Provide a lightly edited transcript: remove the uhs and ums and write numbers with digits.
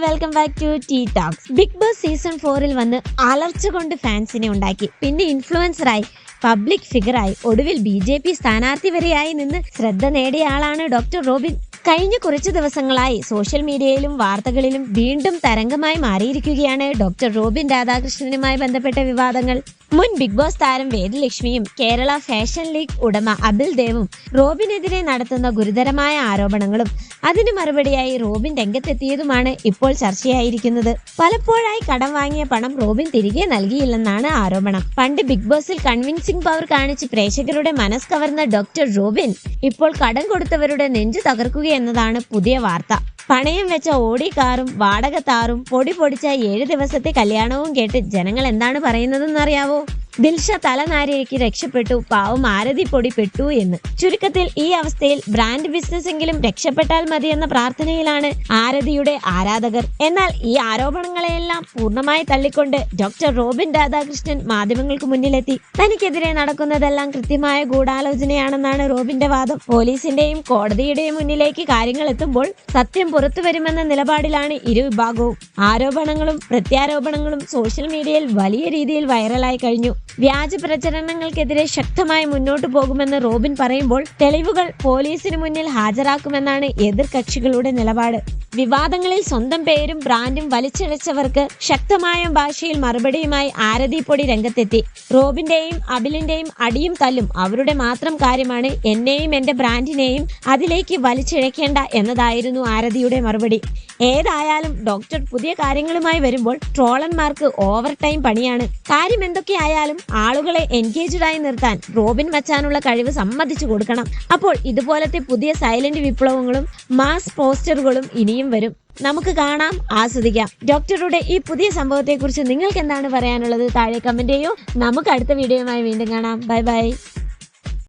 Welcome back to T talks. Big Boss season 4-ൽ വന്ന് അലർച്ച കൊണ്ട് ഫാൻസിനെ ഉണ്ടാക്കി. പിന്നെ ഇൻഫ്ലുവൻസറായി, പബ്ലിക് ഫിഗറായി, ഒടുവിൽ BJP സ്ഥാനാർത്ഥി വരെയായി നിന്ന് ശ്രദ്ധ നേടിയ ആളാണ് ഡോക്ടർ റോബിൻ. കഴിഞ്ഞ കുറച്ചു ദിവസങ്ങളായി സോഷ്യൽ മീഡിയയിലും വാർത്തകളിലും വീണ്ടും തരംഗമായി മാറിയിരിക്കുകയാണ് ഡോക്ടർ റോബിൻ രാധാകൃഷ്ണനുമായി ബന്ധപ്പെട്ട വിവാദങ്ങൾ. മുൻ ബിഗ് ബോസ് താരം വേദലക്ഷ്മിയും കേരള ഫാഷൻ ലീഗ് ഉടമ അബിൽ ദേവും റോബിനെതിരെ നടത്തുന്ന ഗുരുതരമായ ആരോപണങ്ങളും അതിന് മറുപടിയായി റോബിൻ രംഗത്തെത്തിയതുമാണ് ഇപ്പോൾ ചർച്ചയായിരിക്കുന്നത്. പലപ്പോഴായി കടം വാങ്ങിയ പണം റോബിൻ തിരികെ നൽകിയില്ലെന്നാണ് ആരോപണം. പണ്ട് ബിഗ് ബോസിൽ കൺവിൻസിംഗ് പവർ കാണിച്ച് പ്രേക്ഷകരുടെ മനസ്സ് കവർന്ന ഡോക്ടർ റോബിൻ ഇപ്പോൾ കടം കൊടുത്തവരുടെ നെഞ്ചു തകർക്കുക എന്നതാണ് പുതിയ വാർത്ത. പണയം വെച്ച ഓടി കാറും വാടക താറും പൊടി പൊടിച്ച 7 ദിവസത്തെ കല്യാണവും കേട്ട് ജനങ്ങൾ എന്താണ് പറയുന്നതെന്നറിയാവോ? ദിൽഷ തലനാരിഴയ്ക്ക് രക്ഷപ്പെട്ടു, പാവം ആരതി പൊടി പെട്ടു എന്ന്. ചുരുക്കത്തിൽ ഈ അവസ്ഥയിൽ ബ്രാൻഡ് ബിസിനസ് എങ്കിലും രക്ഷപ്പെട്ടാൽ മതി എന്ന പ്രാർത്ഥനയിലാണ് ആരതിയുടെ ആരാധകർ. എന്നാൽ ഈ ആരോപണങ്ങളെയെല്ലാം പൂർണ്ണമായി തള്ളിക്കൊണ്ട് ഡോക്ടർ റോബിൻ രാധാകൃഷ്ണൻ മാധ്യമങ്ങൾക്ക് മുന്നിലെത്തി. തനിക്കെതിരെ നടക്കുന്നതെല്ലാം കൃത്യമായ ഗൂഢാലോചനയാണെന്നാണ് റോബിന്റെ വാദം. പോലീസിന്റെയും കോടതിയുടെയും മുന്നിലേക്ക് കാര്യങ്ങൾ എത്തുമ്പോൾ സത്യം പുറത്തു വരുമെന്ന നിലപാടിലാണ് ഇരുവിഭാഗവും. ആരോപണങ്ങളും പ്രത്യാരോപണങ്ങളും സോഷ്യൽ മീഡിയയിൽ വലിയ രീതിയിൽ വൈറലായി കഴിഞ്ഞു. വ്യാജ പ്രചരണങ്ങൾക്കെതിരെ ശക്തമായി മുന്നോട്ടു പോകുമെന്ന് റോബിൻ പറയുമ്പോൾ തെളിവുകൾ പോലീസിന് മുന്നിൽ ഹാജരാക്കുമെന്നാണ് എതിർ കക്ഷികളുടെ നിലപാട്. വിവാദങ്ങളിൽ സ്വന്തം പേരും ബ്രാൻഡും വലിച്ചിഴച്ചവർക്ക് ശക്തമായ ഭാഷയിൽ മറുപടിയുമായി ആരതി പൊടി രംഗത്തെത്തി. റോബിന്റെയും അബിലിന്റെയും അടിയും തല്ലും അവരുടെ മാത്രം കാര്യമാണ്, എന്നെയും എന്റെ ബ്രാൻഡിനെയും അതിലേക്ക് വലിച്ചിഴക്കേണ്ട എന്നതായിരുന്നു ആരതിയുടെ മറുപടി. ഏതായാലും ഡോക്ടർ പുതിയ കാര്യങ്ങളുമായി വരുമ്പോൾ ട്രോളന്മാർക്ക് ഓവർ ടൈം പണിയാണ്. കാര്യം എന്തൊക്കെയായാലും ആളുകളെ എൻഗേജ്ഡ് ആയി നിർത്താൻ റോബിൻ വച്ചാനുള്ള കഴിവ് സമ്മതിച്ചു കൊടുക്കണം. അപ്പോൾ ഇതുപോലത്തെ പുതിയ സൈലന്റ് വിപ്ലവങ്ങളും മാസ് പോസ്റ്ററുകളും ഇനിയും വരും. നമുക്ക് കാണാം, ആസ്വദിക്കാം. ഡോക്ടറുടെ ഈ പുതിയ സംഭവത്തെ കുറിച്ച് നിങ്ങൾക്ക് എന്താണ് പറയാനുള്ളത്? താഴെ കമന്റ് ചെയ്യൂ. നമുക്ക് അടുത്ത വീഡിയോയുമായി വീണ്ടും കാണാം. Bye bye.